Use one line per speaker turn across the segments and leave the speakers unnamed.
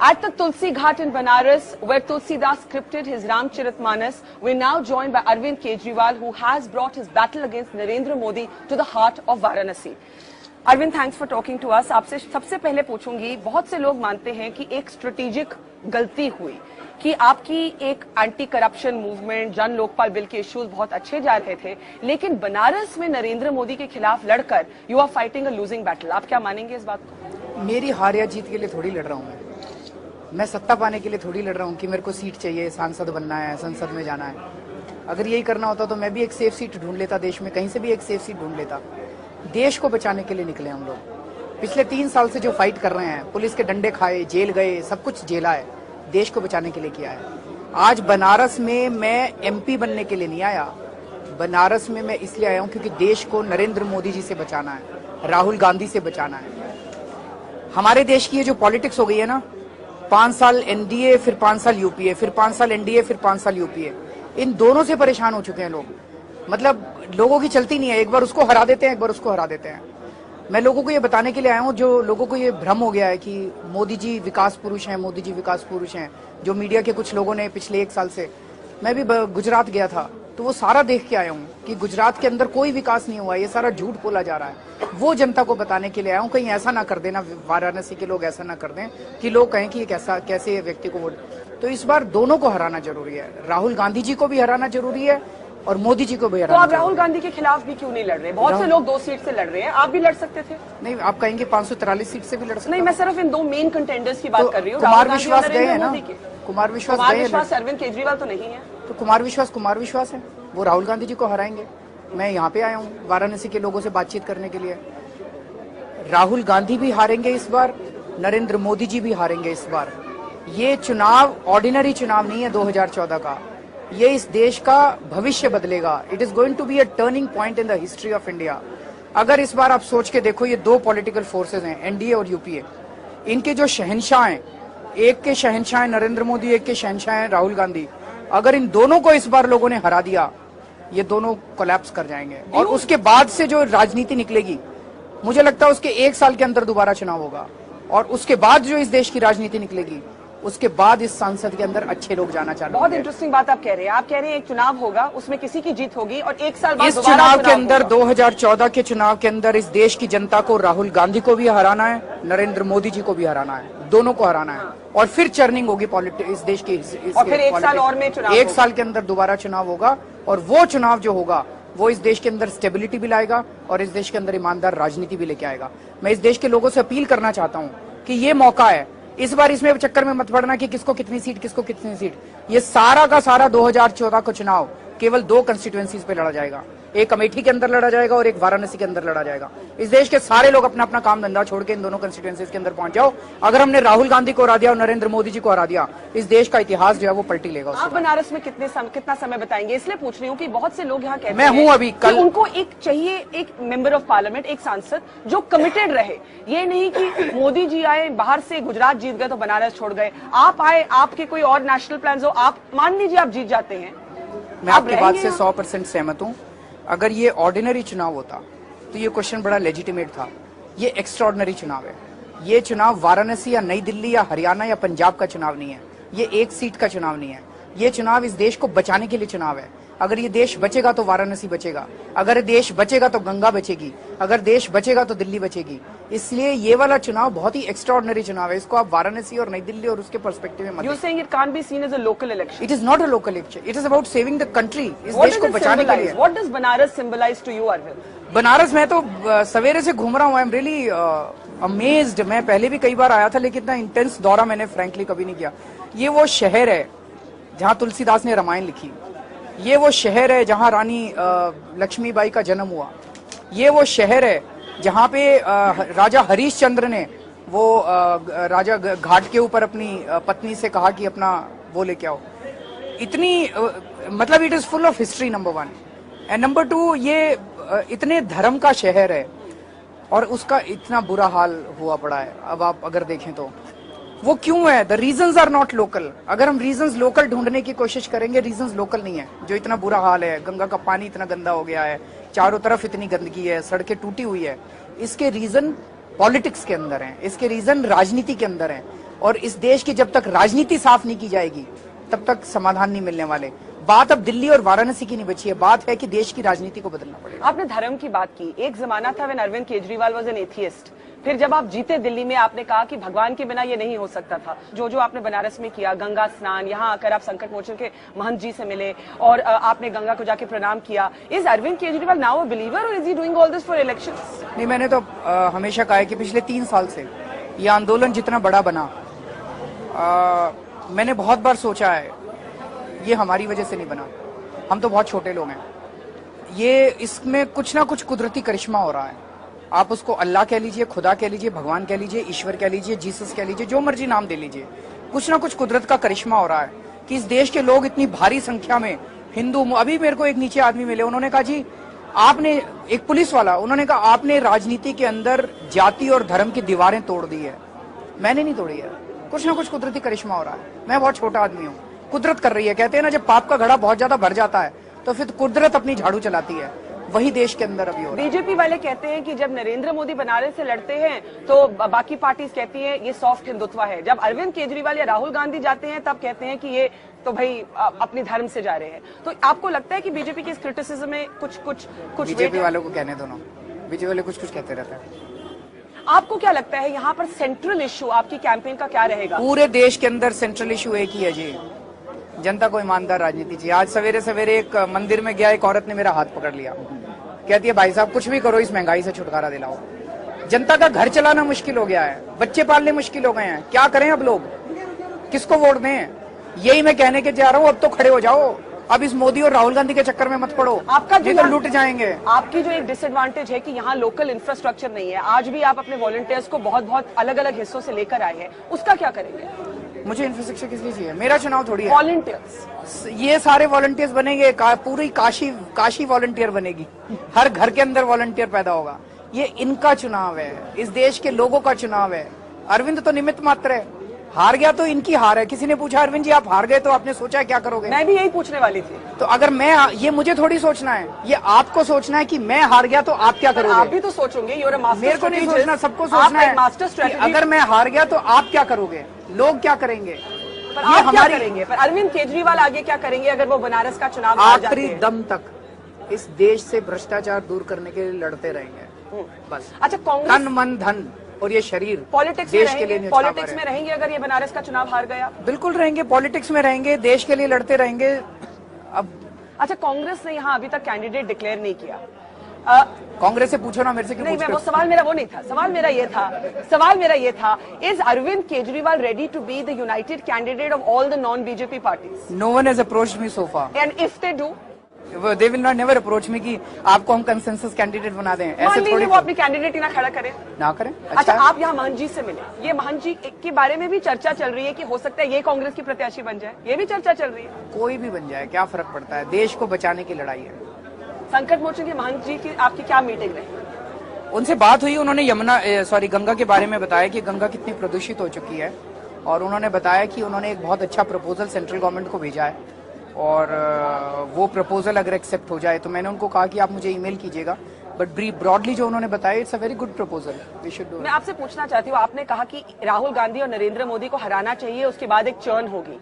At the Tulsi Ghat in Banaras, where Tulsidas scripted his Ramcharitmanas, we're now joined by Arvind Kejriwal, who has brought his battle against Narendra Modi to the heart of Varanasi. Arvind, thanks for talking to us. आपसे सबसे पहले पूछूंगी, बहुत से लोग मानते हैं कि एक स्ट्रेटेजिक गलती हुई कि आपकी एक एंटी करप्शन मूवमेंट, जन लोकपाल बिल के इश्यूज बहुत अच्छे जा रहे थे, लेकिन बनारस में नरेंद्र मोदी के खिलाफ लड़कर you are fighting a losing battle. आप क्या मानेंगे इस बात को?
मेरी हार या जीत के लिए थोड़ी लड़ रहा हूँ मैं सत्ता पाने के लिए थोड़ी लड़ रहा हूँ कि मेरे को सीट चाहिए, सांसद बनना है, संसद में जाना है. अगर यही करना होता तो मैं भी एक सेफ सीट ढूंढ लेता, देश में कहीं से भी एक सेफ सीट ढूंढ लेता. देश को बचाने के लिए निकले हम लोग. पिछले 3 साल से जो फाइट कर रहे हैं, पुलिस के डंडे खाए, जेल गए, सब कुछ झेला है, देश को बचाने के लिए किया है. आज बनारस में मैं एमपी बनने के लिए नहीं आया. बनारस में मैं इसलिए आया हूं क्योंकि देश को नरेंद्र मोदी जी से बचाना है, राहुल गांधी से बचाना है. हमारे देश की ये जो पॉलिटिक्स हो गई है ना, 5 साल एनडीए, फिर 5 साल यूपीए, फिर 5 साल एनडीए, फिर 5 साल यूपीए, इन दोनों से परेशान हो चुके हैं लोग. मतलब लोगों की चलती नहीं है, एक बार उसको हरा देते हैं, एक बार उसको हरा देते हैं. मैं लोगों को ये बताने के लिए आया हूँ, जो लोगों को ये भ्रम हो गया है कि मोदी जी विकास पुरुष हैं, मोदी जी विकास पुरुष हैं, जो मीडिया के कुछ लोगों ने पिछले 1 साल से. मैं भी गुजरात गया था तो वो सारा देख के आया हूँ कि गुजरात के अंदर कोई विकास नहीं हुआ, ये सारा झूठ बोला जा रहा है. वो जनता को बताने के लिए आया हूँ. कहीं ऐसा ना कर देना, वाराणसी के लोग ऐसा ना कर दें कि लोग कहें कि कैसे व्यक्ति को वोट. तो इस बार दोनों को हराना जरूरी है. राहुल गांधी जी को भी हराना जरूरी है और मोदी जी को भी हराना.
तो आप राहुल गांधी के खिलाफ भी क्यों नहीं लड़ रहे? बहुत से लोग 2 सीट से लड़ रहे हैं, आप भी लड़ सकते थे.
नहीं, आप कहेंगे 543 सीट से भी लड़ सकते.
नहीं, मैं सिर्फ इन 2 मेन कंटेंडर्स की बात कर रही हूँ.
कुमार विश्वास गए हैं ना, कुमार
विश्वास अरविंद केजरीवाल तो नहीं है.
तो कुमार विश्वास है, वो राहुल गांधी जी को हराएंगे. मैं यहाँ पे आया हूँ वाराणसी के लोगों से बातचीत करने के लिए. राहुल गांधी भी हारेंगे इस बार, नरेंद्र मोदी जी भी हारेंगे इस बार. ये चुनाव ऑर्डिनरी चुनाव नहीं है 2014 का. ये इस देश का भविष्य बदलेगा. It is going to be a turning point in the history of India. अगर इस बार आप सोच के देखो, ये 2 पॉलिटिकल फोर्सेज हैं, एनडीए और यूपीए. इनके जो शहंशाह हैं, एक के शहंशाह नरेंद्र मोदी, एक के शहंशाह हैं राहुल गांधी. अगर इन दोनों को इस बार लोगों ने हरा दिया, ये दोनों कोलैप्स कर जाएंगे. और उसके बाद से जो राजनीति निकलेगी, मुझे लगता है उसके 1 साल के अंदर दोबारा चुनाव होगा. और उसके बाद जो इस देश की राजनीति निकलेगी, उसके बाद इस संसद के अंदर अच्छे लोग जाना चाहते हैं.
बहुत इंटरेस्टिंग बात आप कह रहे हैं. आप कह रहे हैं एक चुनाव होगा, उसमें किसी की जीत होगी और 1 साल बाद
इस चुनाव के अंदर 2014 के चुनाव के अंदर इस देश की जनता को राहुल गांधी को भी हराना है, नरेंद्र मोदी जी को भी हराना है, दोनों को हराना है. और फिर चर्निंग होगी पॉलिटिक्स इस देश की.
और फिर 1 साल और में चुनाव,
1 साल के अंदर दोबारा चुनाव होगा. और वो चुनाव जो होगा वो इस देश के अंदर स्टेबिलिटी भी लाएगा और इस देश के अंदर ईमानदार राजनीति भी लेके आएगा. मैं इस देश के लोगों से अपील करना चाहता हूँ कि ये मौका है. इस बार इसमें चक्कर में मत पड़ना कि किसको कितनी सीट. ये सारा का सारा 2014 का चुनाव केवल 2 कंस्टिट्यूएंसीज पे लड़ा जाएगा. एक अमेठी के अंदर लड़ा जाएगा और एक वाराणसी के अंदर लड़ा जाएगा. इस देश के सारे लोग अपना अपना काम धंधा छोड़ के इन दोनों कंस्टिट्यूएंसीज के अंदर पहुंच जाओ. अगर हमने राहुल गांधी को हरा दिया और नरेंद्र मोदी जी को हरा दिया, इस देश का इतिहास जो है वो पलटी लेगा.
आप बनारस में कितना समय बताएंगे? इसलिए पूछ रही हूँ कि बहुत से लोग यहाँ कहते हैं,
मैं हूँ अभी कल,
उनको एक चाहिए, एक मेंबर ऑफ पार्लियामेंट, एक सांसद जो कमिटेड रहे. ये नहीं कि मोदी जी आए, बाहर से गुजरात जीत गए तो बनारस छोड़ गए. आप आए, आपके कोई और नेशनल प्लान हो, आप मान लीजिए आप जीत जाते हैं.
मैं आपकी बात से 100% सहमत हूँ. अगर ये ऑर्डिनरी चुनाव होता तो ये क्वेश्चन बड़ा लेजिटिमेट था. ये एक्स्ट्राऑर्डिनरी चुनाव है. ये चुनाव वाराणसी या नई दिल्ली या हरियाणा या पंजाब का चुनाव नहीं है. ये 1 सीट का चुनाव नहीं है. ये चुनाव इस देश को बचाने के लिए चुनाव है. अगर ये देश बचेगा तो वाराणसी बचेगा, अगर देश बचेगा तो गंगा बचेगी, अगर देश बचेगा तो दिल्ली बचेगी. इसलिए ये वाला चुनाव बहुत ही एक्स्ट्राऑर्डिनरी चुनाव है. इसको आप वाराणसी और नई दिल्ली और उसके पर्सपेक्टिव में मत.
You're saying it can't be seen as a local election.
It is not a local election. It is about saving the country. इस देश को बचाने के लिए.
What does Banaras symbolize to you, Arvind?
Banaras में तो सवेरे से घूम रहा हूँ. I am really amazed. मैं पहले भी कई बार आया था, लेकिन इतना इंटेंस दौरा मैंने फ्रैंकली कभी नहीं किया. ये वो शहर है जहाँ तुलसीदास ने रामायण लिखी. ये वो शहर है जहाँ रानी लक्ष्मीबाई का जन्म हुआ. ये वो शहर है जहाँ पे राजा हरीशचंद्र ने वो राजा घाट के ऊपर अपनी पत्नी से कहा कि अपना वो लेके आओ. इतनी मतलब it is full of history, number 1. And number 2, ये इतने धर्म का शहर है और उसका इतना बुरा हाल हुआ पड़ा है. अब आप अगर देखें तो वो क्यों है? The reasons are not local. अगर हम रीजंस लोकल ढूंढने की कोशिश करेंगे, रीजंस लोकल नहीं है. जो इतना बुरा हाल है, गंगा का पानी इतना गंदा हो गया है, चारों तरफ इतनी गंदगी है, सड़कें टूटी हुई है, इसके रीजन पॉलिटिक्स के अंदर हैं, इसके रीजन राजनीति के अंदर हैं. और इस देश की जब तक राजनीति साफ नहीं की जाएगी तब तक समाधान नहीं मिलने वाले। बात अब दिल्ली और वाराणसी की नहीं बची है, बात है कि देश की राजनीति को बदलना पड़ेगा।
आपने धर्म की बात की। एक जमाना था when Arvind Kejriwal was an atheist. फिर जब आप जीते दिल्ली में, आपने कहा कि भगवान के बिना ये नहीं हो सकता था। जो जो आपने बनारस में किया, गंगा स्नान, यहाँ आकर आप संकट मोचन के महंत जी से मिले और आपने गंगा को जाके प्रणाम किया। Is Arvind Kejriwal now a believer और is he doing all this for elections?
नहीं, मैंने तो हमेशा कहा है कि पिछले 3 साल से ये आंदोलन जितना बड़ा बना, मैंने बहुत बार सोचा है ये हमारी वजह से नहीं बना, हम तो बहुत छोटे लोग हैं। ये इसमें कुछ ना कुछ कुदरती करिश्मा हो रहा है। आप उसको अल्लाह कह लीजिए, खुदा कह लीजिए, भगवान कह लीजिए, ईश्वर कह लीजिए, जीसस कह लीजिए, जो मर्जी नाम दे लीजिए। कुछ ना कुछ कुदरत का करिश्मा हो रहा है कि इस देश के लोग इतनी भारी संख्या में हिंदू, अभी मेरे को एक नीचे आदमी मिले, उन्होंने कहा जी आपने, एक पुलिस वाला, उन्होंने कहा आपने राजनीति के अंदर जाति और धर्म की दीवारें तोड़ दी है। मैंने नहीं तोड़ी है, कुछ ना कुछ कुदरती करिश्मा हो रहा है। मैं बहुत छोटा आदमी हूँ, कुदरत कर रही है। कहते हैं ना, जब पाप का घड़ा बहुत ज्यादा भर जाता है तो फिर कुदरत अपनी झाड़ू चलाती है। वही देश के अंदर अभी हो रहा है।
बीजेपी वाले कहते हैं कि जब नरेंद्र मोदी बनारस से लड़ते हैं तो बाकी पार्टीज कहती हैं ये सॉफ्ट हिंदुत्व है। जब अरविंद केजरीवाल या राहुल गांधी जाते हैं तब कहते हैं कि ये तो भाई अपने धर्म से जा रहे हैं। तो आपको लगता है कि बीजेपी की इस क्रिटिसिज्म में कुछ
बीजेपी वालों को कहने दो ना, बीजेपी वाले कुछ कुछ कहते रहते हैं।
आपको क्या लगता है यहाँ पर सेंट्रल इश्यू आपकी कैंपेन का क्या रहेगा?
पूरे देश के अंदर सेंट्रल इशू एक ही है जी, जनता को ईमानदार राजनीति चाहिए। आज सवेरे सवेरे एक मंदिर में गया, एक औरत ने मेरा हाथ पकड़ लिया, कहती है भाई साहब कुछ भी करो, इस महंगाई से छुटकारा दिलाओ। जनता का घर चलाना मुश्किल हो गया है, बच्चे पालने मुश्किल हो गए हैं, क्या करें अब लोग, किसको वोट दें? यही मैं कहने के जा रहा हूँ, अब तो खड़े हो जाओ, अब इस मोदी और राहुल गांधी के चक्कर में मत पड़ो,
आपका
नहीं तो लूट जाएंगे।
आपकी जो एक डिसएडवांटेज है कि यहाँ लोकल इंफ्रास्ट्रक्चर नहीं है। आज भी आप अपने वॉलंटियर्स को बहुत बहुत अलग अलग हिस्सों से लेकर आए हैं, उसका क्या करेंगे?
मुझे इंफ्रास्ट्रक्चर किस लिए चाहिए? मेरा चुनाव थोड़ी है।
वॉलंटियर्स,
ये सारे वॉलंटियर्स बनेंगे, पूरी काशी वॉलंटियर बनेगी, हर घर के अंदर वॉलंटियर पैदा होगा। ये इनका चुनाव है, इस देश के लोगों का चुनाव है। अरविंद तो निमित्त मात्र है, हार गया तो इनकी हार है। किसी ने पूछा अरविंद जी आप हार गए तो आपने सोचा क्या करोगे?
मैं भी यही पूछने वाली थी।
तो अगर मैं, ये मुझे थोड़ी सोचना है, ये आपको सोचना है कि मैं हार गया तो आप क्या करोगे?
आप भी तो सोचोगे, you're a master
मेरे को नहीं
strategist।
सोचना, सबको सोचना है
मास्टर
कि
स्ट्रेटेजी।
अगर मैं हार गया तो आप क्या करोगे, लोग क्या करेंगे,
पर आप क्या करेंगे? पर अरविंद केजरीवाल आगे क्या करेंगे अगर वो बनारस का चुनाव हार जाते
आखिरी
हैं?
दम तक इस देश से भ्रष्टाचार दूर करने के लिए लड़ते रहेंगे बस।
अच्छा, कांग्रेस
तन मन धन और ये शरीर
पॉलिटिक्स
देश के लिए न्यौछावर
पॉलिटिक्स
है।
में रहेंगे अगर ये बनारस का चुनाव हार गया?
बिल्कुल रहेंगे, पॉलिटिक्स में रहेंगे, देश के लिए लड़ते रहेंगे। अब
अच्छा, कांग्रेस ने यहाँ अभी तक कैंडिडेट डिक्लेयर नहीं किया।
कांग्रेस से पूछो ना, मेरे से क्यों
नहीं,
पूछ
मैं
रहे
वो
हो?
सवाल मेरा वो नहीं था। सवाल मेरा ये था, is Arvind Kejriwal ready to be the united candidate of all the non BJP parties?
No one has approached me so far
and if they do,
they will not never approach me कि आपको हम कंसेंसस कैंडिडेट बना दें।
मान
ऐसे
लीजिए
थोड़ी
वो अपनी कैंडिडेट ही ना खड़ा करें।
ना करें।
अच्छा, आप यहाँ महंत जी से मिले, ये महंत जी के बारे में भी चर्चा चल रही है कि हो सकता है ये कांग्रेस की प्रत्याशी बन जाए, ये भी चर्चा चल रही है।
कोई भी बन जाए क्या फर्क पड़ता है, देश को बचाने की लड़ाई है।
संकट मोचन के महंत जी की आपकी क्या मीटिंग रही?
उनसे बात हुई, उन्होंने गंगा के बारे में बताया कि गंगा कितनी प्रदूषित हो चुकी है, और उन्होंने बताया कि उन्होंने एक बहुत अच्छा प्रपोजल सेंट्रल गवर्नमेंट को भेजा है, और वो प्रपोजल अगर एक्सेप्ट हो जाए तो मैंने उनको कहा कि आप मुझे ईमेल कीजिएगा, बट ब्रॉडली जो उन्होंने बताया it's a very good proposal, we should do.
मैं आपसे पूछना चाहती हूँ, आपने कहा कि राहुल गांधी और नरेंद्र मोदी को हराना चाहिए, उसके बाद एक चर्न होगी।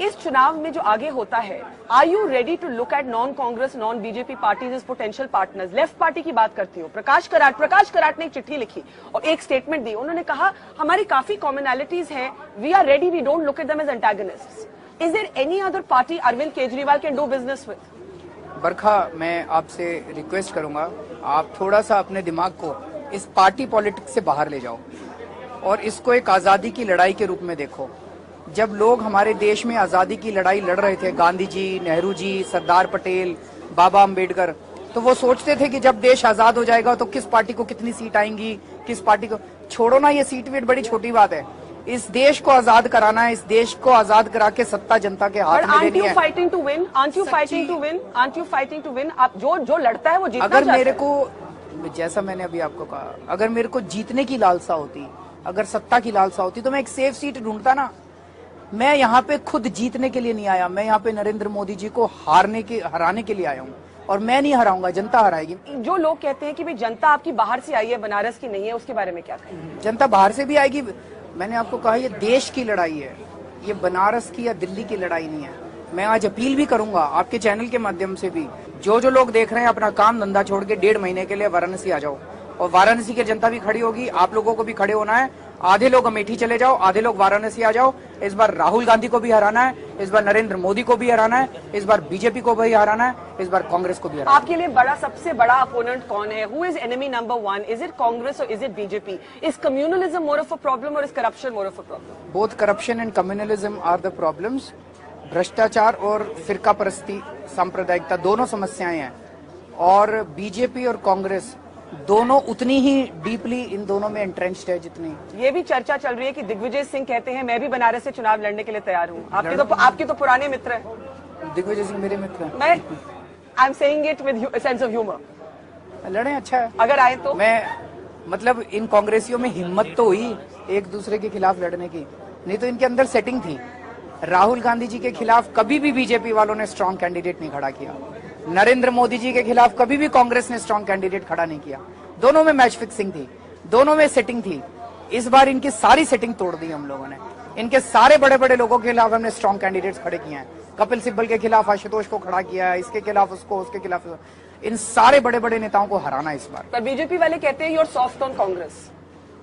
इस चुनाव में जो आगे होता है, are you ready to look at non Congress non BJP parties as potential partners? Left party की बात करती हूँ, प्रकाश कराट ने एक चिट्ठी लिखी और एक स्टेटमेंट दी। उन्होंने कहा हमारी काफी कॉमनैलिटीज हैं, we are ready, we don't look at them as antagonists. Is there any other party Arvind Kejriwal can do business with?
Barkha, मैं आपसे रिक्वेस्ट करूंगा, आप थोड़ा सा अपने दिमाग को इस पार्टी पॉलिटिक्स से बाहर ले जाओ और इसको एक आजादी की लड़ाई के रूप में देखो। जब लोग हमारे देश में आजादी की लड़ाई लड़ रहे थे, गांधी जी, नेहरू जी, सरदार पटेल, बाबा अंबेडकर, तो वो सोचते थे कि जब देश आजाद हो जाएगा तो किस पार्टी को कितनी सीट आएंगी, किस पार्टी को। छोड़ो ना, ये सीट वीट बड़ी छोटी बात है। इस देश को आजाद कराना है, इस देश को आजाद करा के सत्ता जनता के हाथ में देनी है।
Fighting to win, aren't you fighting to win? आप जो लड़ता है वो जीतना
अगर
चाहता
मेरे
है।
को, जैसा मैंने अभी आपको कहा, अगर मेरे को जीतने की लालसा होती, अगर सत्ता की लालसा होती, तो मैं एक सेफ सीट ढूंढता ना। मैं यहाँ पे खुद जीतने के लिए नहीं आया, मैं यहाँ पे नरेंद्र मोदी जी को हराने के लिए आया हूँ, और मैं नहीं हराऊंगा, जनता हराएगी।
जो लोग कहते हैं कि भाई जनता आपकी बाहर से आई है, बनारस की नहीं है, उसके बारे में क्या कहेंगे?
जनता बाहर से भी आएगी। मैंने आपको कहा ये देश की लड़ाई है, ये बनारस की या दिल्ली की लड़ाई नहीं है। मैं आज अपील भी करूंगा आपके चैनल के माध्यम से भी, जो लोग देख रहे हैं अपना काम धंधा छोड़ के 1.5 महीने के लिए वाराणसी आ जाओ, और वाराणसी की जनता भी खड़ी होगी, आप लोगों को भी खड़े होना है। आधे लोग अमेठी चले जाओ, आधे लोग वाराणसी आ जाओ। इस बार राहुल गांधी को भी हराना है, इस बार नरेंद्र मोदी को भी हराना है, इस बार बीजेपी को भी हराना है, इस बार कांग्रेस को भी हराना है।
आपके लिए सबसे बड़ा अपोनेंट कौन है? Who is enemy number 1? Is it Congress और is it BJP? Is communalism more of a problem और is corruption more of a problem?
Both corruption and communalism are the problems. भ्रष्टाचार और फिरका परस्ती, सांप्रदायिकता दोनों समस्याएं हैं, और बीजेपी और कांग्रेस दोनों उतनी ही डीपली इन दोनों में एंट्रेंच्ड है जितनी।
ये भी चर्चा चल रही है कि दिग्विजय सिंह कहते हैं मैं भी बनारस से चुनाव लड़ने के लिए तैयार हूँ। आपके तो पुराने मित्र हैं।
दिग्विजय सिंह मेरे मित्र हैं।
मैं I am saying it with sense of humour.
लड़े, अच्छा है।
अगर आए तो
मैं मतलब इन कांग्रेसियों में हिम्मत तो हुई एक दूसरे के खिलाफ लड़ने की, नहीं तो इनके अंदर सेटिंग थी। राहुल गांधी जी के खिलाफ कभी भी बीजेपी वालों ने स्ट्रांग कैंडिडेट नहीं खड़ा किया, नरेंद्र मोदी जी के खिलाफ कभी भी कांग्रेस ने स्ट्रांग कैंडिडेट खड़ा नहीं किया। दोनों में मैच फिक्सिंग थी, दोनों में सेटिंग थी। इस बार इनकी सारी सेटिंग तोड़ दी हम लोगों ने। इनके सारे बड़े बड़े लोगों के खिलाफ हमने स्ट्रांग कैंडिडेट्स खड़े किए हैं। कपिल सिब्बल के खिलाफ आशुतोष को खड़ा किया है, इसके खिलाफ उसको, उसके खिलाफ। इन सारे बड़े बड़े नेताओं को हराना इस बार।
पर बीजेपी वाले कहते हैं you are soft on Congress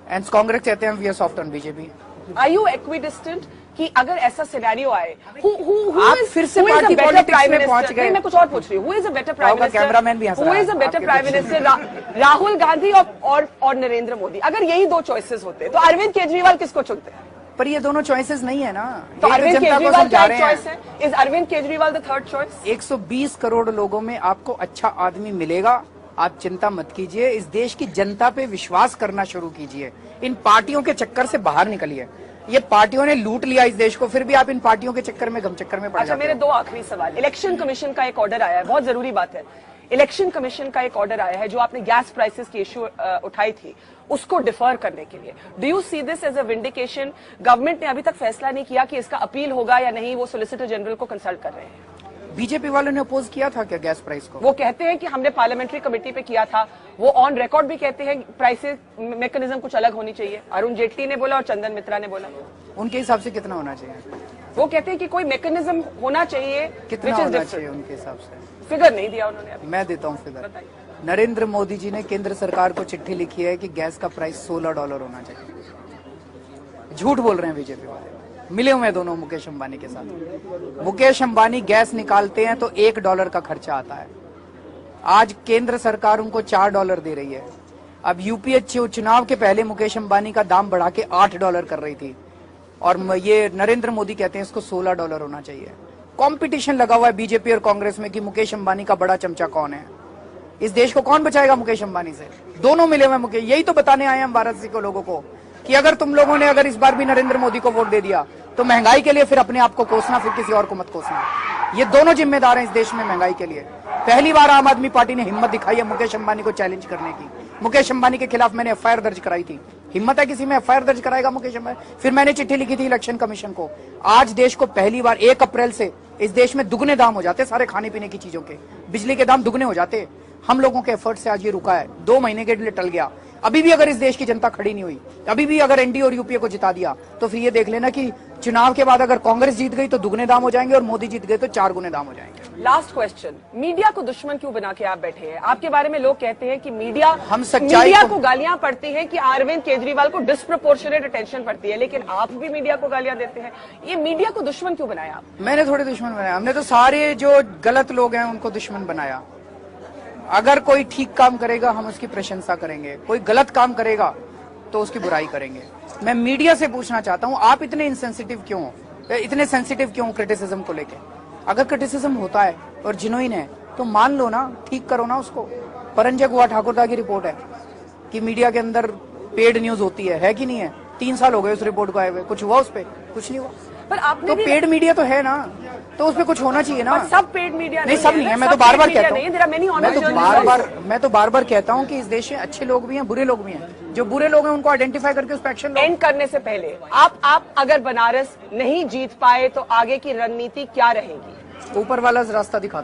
and Congress कहते हैं we are soft on BJP.
Are you equidistant कि अगर ऐसा सिनेरियो आए,
आप फिर से पार्टी पॉलिटिक्स में पहुंच गए।
मैं कुछ और पूछ रही हूँ, who is a better prime minister?
Cameraman भी हंस रहा है।
Who is a better prime minister, Rahul Gandhi और नरेंद्र मोदी? अगर यही दो चॉइसेस होते तो अरविंद केजरीवाल किसको चुनते?
पर ये दोनों चॉइसेस नहीं है ना,
तो
ये
अरविंद
जनता को
केजरीवाल
समझा
क्या
रहे
चॉइस
हैं।
है? Is Arvind Kejriwal the third choice?
120 crore लोगों में आपको अच्छा आदमी मिलेगा, आप चिंता मत कीजिए। इस देश की जनता पे विश्वास करना शुरू कीजिए, इन पार्टियों के चक्कर से बाहर निकलिए। ये पार्टियों ने लूट लिया इस देश को, फिर भी आप इन पार्टियों के चक्कर में, गम चक्कर में पड़
अच्छा,
जाते
मेरे
हो।
दो आखिरी सवाल। इलेक्शन कमीशन का एक ऑर्डर आया है, बहुत जरूरी बात है। इलेक्शन कमीशन का एक ऑर्डर आया है, जो आपने गैस प्राइसेस की इश्यू उठाई थी, उसको डिफर करने के लिए। Do you see this as a vindication? Government ने अभी तक फैसला नहीं किया कि इसका अपील होगा या नहीं, वो सोलिसिटर जनरल को कंसल्ट कर रहे हैं।
बीजेपी वालों ने अपोज किया था क्या गैस प्राइस को?
वो कहते हैं कि हमने पार्लियामेंट्री कमेटी पे किया था, वो ऑन रिकॉर्ड भी कहते हैं प्राइसेस मैकेनिज्म कुछ अलग होनी चाहिए। अरुण जेटली ने बोला और चंदन मित्रा ने बोला।
उनके हिसाब से कितना होना चाहिए?
वो कहते हैं कि कोई मैकेनिज्म होना चाहिए।
कितना होना चाहिए उनके हिसाब से?
फिगर नहीं दिया उन्होंने अभी।
मैं देता हूँ फिगर। नरेंद्र मोदी जी ने केंद्र सरकार को चिट्ठी लिखी है कि गैस का प्राइस $16 होना चाहिए। झूठ बोल रहे हैं बीजेपी वाले। मिले हुए दोनों मुकेश अंबानी के साथ। मुकेश अंबानी गैस निकालते हैं तो $1 का खर्चा आता है। आज केंद्र सरकार उनको $4 दे रही है। अब यूपीए चुनाव के पहले मुकेश अंबानी का दाम बढ़ा के $8 कर रही थी, और ये नरेंद्र मोदी कहते हैं इसको $16 होना चाहिए। कंपटीशन लगा हुआ है बीजेपी और कांग्रेस में कि मुकेश अंबानी का बड़ा चमचा कौन है। इस देश को कौन बचाएगा मुकेश अंबानी से? दोनों मिले हुए मुकेश। यही तो बताने आए हम वाराणसी को लोगों को कि अगर तुम लोगों ने अगर इस बार भी नरेंद्र मोदी को वोट दे दिया तो महंगाई के लिए फिर अपने आप को कोसना, फिर किसी और को मत कोसना। ये दोनों जिम्मेदार हैं इस देश में महंगाई के लिए। पहली बार आम आदमी पार्टी ने हिम्मत दिखाई है मुकेश अंबानी को चैलेंज करने की। मुकेश अंबानी के खिलाफ मैंने एफआईआर दर्ज कराई थी। हिम्मत है किसी में एफआईआर दर्ज कराएगा मुकेश अंबानी? फिर मैंने चिट्ठी लिखी थी इलेक्शन कमीशन को। आज देश को पहली बार 1 अप्रैल से इस देश में दुगने दाम हो जाते सारे खाने पीने की चीजों के। बिजली के दाम दुगने हो जाते। हम लोगों के एफर्ट से आज ये रुका है। 2 महीने के लिए टल गया। अभी भी अगर इस देश की जनता खड़ी नहीं हुई, अभी भी अगर एनडीए और यूपीए को जिता दिया, तो फिर ये देख लेना कि चुनाव के बाद अगर कांग्रेस जीत गई तो दुगने दाम हो जाएंगे और मोदी जीत गए तो 4 गुने दाम हो जाएंगे।
लास्ट क्वेश्चन, मीडिया को दुश्मन क्यों बना के आप बैठे हैं? आपके बारे में लोग कहते हैं कि मीडिया को गालियां पड़ती है कि अरविंद केजरीवाल को डिस्प्रोपोर्शनेट अटेंशन पड़ती है, लेकिन आप भी मीडिया को गालियां देते हैं। ये मीडिया को दुश्मन क्यों बनाया आप?
मैंने थोड़े दुश्मन बनाया, हमने तो सारे जो गलत लोग हैं उनको दुश्मन बनाया। अगर कोई ठीक काम करेगा हम उसकी प्रशंसा करेंगे, कोई गलत काम करेगा तो उसकी बुराई करेंगे। मैं मीडिया से पूछना चाहता हूं, आप इतने इनसेंसिटिव क्यों हो, इतने सेंसिटिव क्यों क्रिटिसिज्म को लेके? अगर क्रिटिसिज्म होता है और जिनोइन है तो मान लो ना, ठीक करो ना उसको। परंजय गुहा ठाकुरदा की रिपोर्ट है कि मीडिया के अंदर पेड न्यूज होती है कि नहीं है? 3 साल हो गए उस रिपोर्ट को आए हुए, कुछ हुआ उस पर? कुछ नहीं हुआ।
पर आपने
तो पेड मीडिया तो है ना, तो उसमें कुछ होना चाहिए ना।
सब पेड मीडिया
नहीं, सब नहीं है। मैं तो बार बार कहता हूँ, मैं तो बार बार कहता हूँ कि इस देश में अच्छे लोग भी हैं, बुरे लोग भी हैं। जो बुरे लोग हैं उनको आइडेंटिफाई करके उस पर एक्शन लो।
एंड करने से पहले आप अगर बनारस नहीं जीत पाए तो आगे की रणनीति क्या रहेगी?
ऊपर वाला रास्ता दिखा